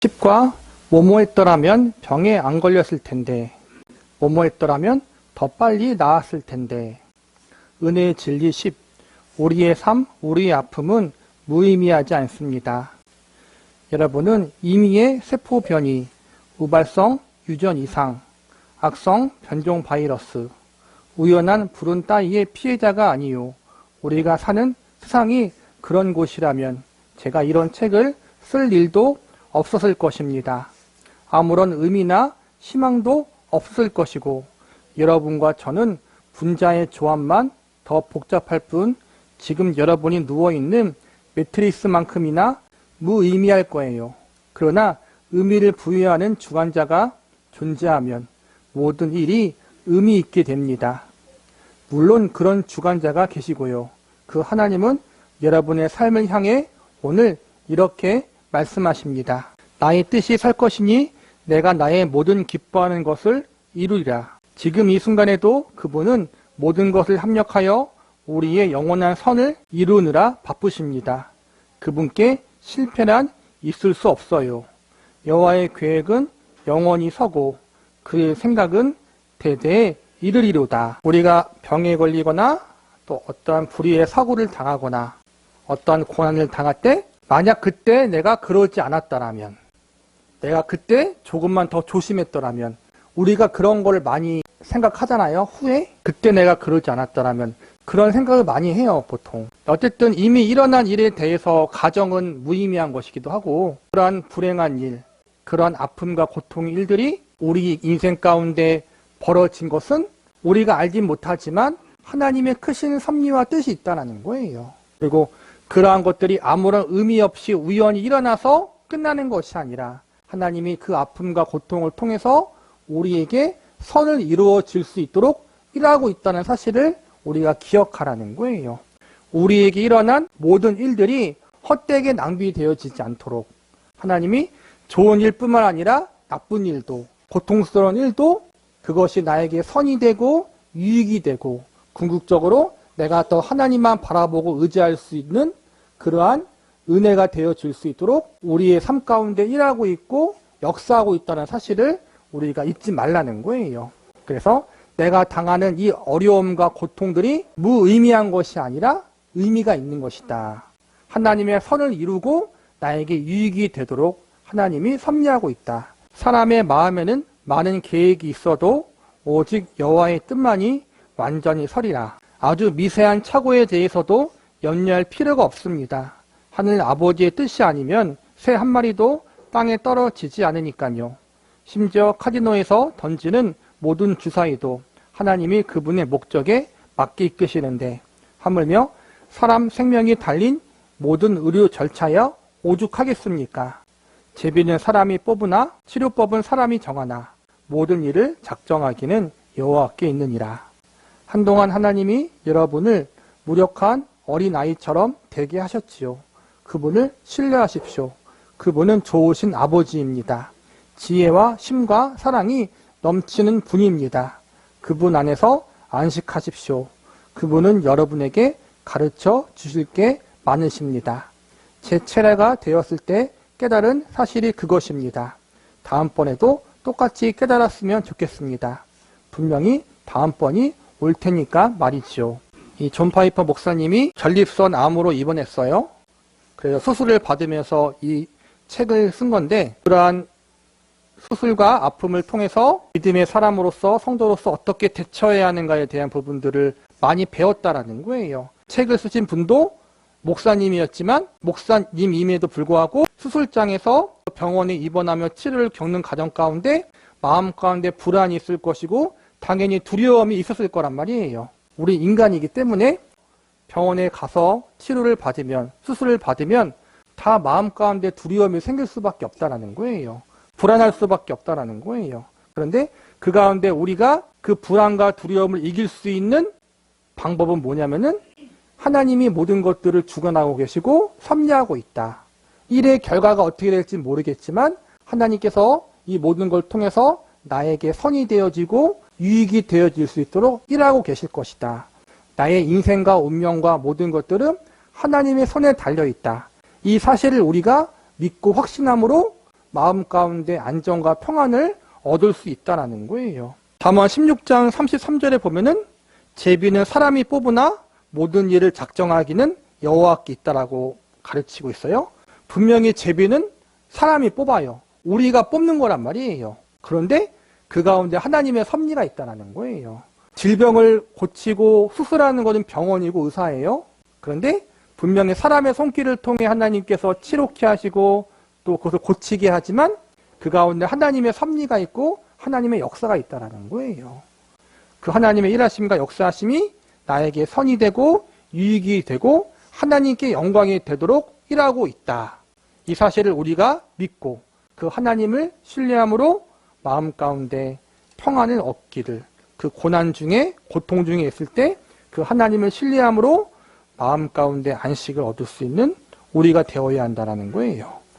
10과 뭐뭐했더라면 병에 안 걸렸을 텐데, 뭐뭐했더라면 더 빨리 나았을 텐데. 은혜의 진리 10. 우리의 삶, 우리의 아픔은 무의미하지 않습니다. 여러분은 임의의 세포 변이, 우발성 유전 이상, 악성 변종 바이러스, 우연한 불운 따위의 피해자가 아니요. 우리가 사는 세상이 그런 곳이라면 제가 이런 책을 쓸 일도 없었을 것입니다. 아무런 의미나 희망도 없었을 것이고, 여러분과 저는 분자의 조합만 더 복잡할 뿐 지금 여러분이 누워있는 매트리스만큼이나 무의미할 거예요. 그러나 의미를 부여하는 주관자가 존재하면 모든 일이 의미 있게 됩니다. 물론 그런 주관자가 계시고요. 그 하나님은 여러분의 삶을 향해 오늘 이렇게 말씀하십니다. 나의 뜻이 설 것이니 내가 나의 모든 기뻐하는 것을 이루리라. 지금 이 순간에도 그분은 모든 것을 합력하여 우리의 영원한 선을 이루느라 바쁘십니다. 그분께 실패란 있을 수 없어요. 여호와의 계획은 영원히 서고 그의 생각은 대대에 이르리로다. 우리가 병에 걸리거나 또 어떠한 불의의 사고를 당하거나 어떠한 고난을 당할 때 만약 그때 내가 그러지 않았더라면, 내가 그때 조금만 더 조심했더라면, 우리가 그런 걸 많이 생각하잖아요. 후에 그때 내가 그러지 않았더라면, 그런 생각을 많이 해요. 보통 어쨌든 이미 일어난 일에 대해서 가정은 무의미한 것이기도 하고, 그러한 불행한 일, 그러한 아픔과 고통의 일들이 우리 인생 가운데 벌어진 것은 우리가 알진 못하지만 하나님의 크신 섭리와 뜻이 있다는 거예요. 그리고 그러한 것들이 아무런 의미 없이 우연히 일어나서 끝나는 것이 아니라 하나님이 그 아픔과 고통을 통해서 우리에게 선을 이루어질 수 있도록 일하고 있다는 사실을 우리가 기억하라는 거예요. 우리에게 일어난 모든 일들이 헛되게 낭비되어지지 않도록 하나님이 좋은 일뿐만 아니라 나쁜 일도, 고통스러운 일도 그것이 나에게 선이 되고 유익이 되고 궁극적으로 내가 더 하나님만 바라보고 의지할 수 있는 그러한 은혜가 되어줄 수 있도록 우리의 삶 가운데 일하고 있고 역사하고 있다는 사실을 우리가 잊지 말라는 거예요. 그래서 내가 당하는 이 어려움과 고통들이 무의미한 것이 아니라 의미가 있는 것이다. 하나님의 선을 이루고 나에게 유익이 되도록 하나님이 섭리하고 있다. 사람의 마음에는 많은 계획이 있어도 오직 여호와의 뜻만이 완전히 서리라. 아주 미세한 착오에 대해서도 염려할 필요가 없습니다. 하늘 아버지의 뜻이 아니면 새 한 마리도 땅에 떨어지지 않으니까요. 심지어 카지노에서 던지는 모든 주사위도 하나님이 그분의 목적에 맞게 이끄시는데 하물며 사람 생명이 달린 모든 의료 절차여 오죽하겠습니까? 제비는 사람이 뽑으나 치료법은 사람이 정하나 모든 일을 작정하기는 여호와께 있느니라. 한동안 하나님이 여러분을 무력한 어린아이처럼 되게 하셨지요. 그분을 신뢰하십시오. 그분은 좋으신 아버지입니다. 지혜와 힘과 사랑이 넘치는 분입니다. 그분 안에서 안식하십시오. 그분은 여러분에게 가르쳐 주실 게 많으십니다. 제 차례가 되었을 때 깨달은 사실이 그것입니다. 다음번에도 똑같이 깨달았으면 좋겠습니다. 분명히 다음번이 올 테니까 말이지요. 이 존 파이퍼 목사님이 전립선 암으로 입원했어요. 그래서 수술을 받으면서 이 책을 쓴 건데, 그러한 수술과 아픔을 통해서 믿음의 사람으로서 성도로서 어떻게 대처해야 하는가에 대한 부분들을 많이 배웠다라는 거예요. 책을 쓰신 분도 목사님이었지만 목사님임에도 불구하고 수술장에서 병원에 입원하며 치료를 겪는 과정 가운데 마음 가운데 불안이 있을 것이고 당연히 두려움이 있었을 거란 말이에요. 우리 인간이기 때문에 병원에 가서 치료를 받으면, 수술을 받으면 다 마음 가운데 두려움이 생길 수밖에 없다라는 거예요. 불안할 수밖에 없다라는 거예요. 그런데 그 가운데 우리가 그 불안과 두려움을 이길 수 있는 방법은 뭐냐면은 하나님이 모든 것들을 주관하고 계시고 섭리하고 있다. 일의 결과가 어떻게 될지 모르겠지만 하나님께서 이 모든 걸 통해서 나에게 선이 되어지고 유익이 되어질 수 있도록 일하고 계실 것이다. 나의 인생과 운명과 모든 것들은 하나님의 손에 달려있다. 이 사실을 우리가 믿고 확신함으로 마음 가운데 안정과 평안을 얻을 수 있다라는 거예요. 잠언 16장 33절에 보면은 제비는 사람이 뽑으나 모든 일을 작정하기는 여호와께 있다라고 가르치고 있어요. 분명히 제비는 사람이 뽑아요. 우리가 뽑는 거란 말이에요. 그런데 그 가운데 하나님의 섭리가 있다는 거예요. 질병을 고치고 수술하는 것은 병원이고 의사예요. 그런데 분명히 사람의 손길을 통해 하나님께서 치료케 하시고 또 그것을 고치게 하지만 그 가운데 하나님의 섭리가 있고 하나님의 역사가 있다는 거예요. 그 하나님의 일하심과 역사하심이 나에게 선이 되고 유익이 되고 하나님께 영광이 되도록 일하고 있다. 이 사실을 우리가 믿고 그 하나님을 신뢰함으로 마음 가운데 평안을 얻기를, 그 고난 중에 고통 중에 있을 때 그 하나님을 신뢰함으로 마음 가운데 안식을 얻을 수 있는 우리가 되어야 한다는 거예요.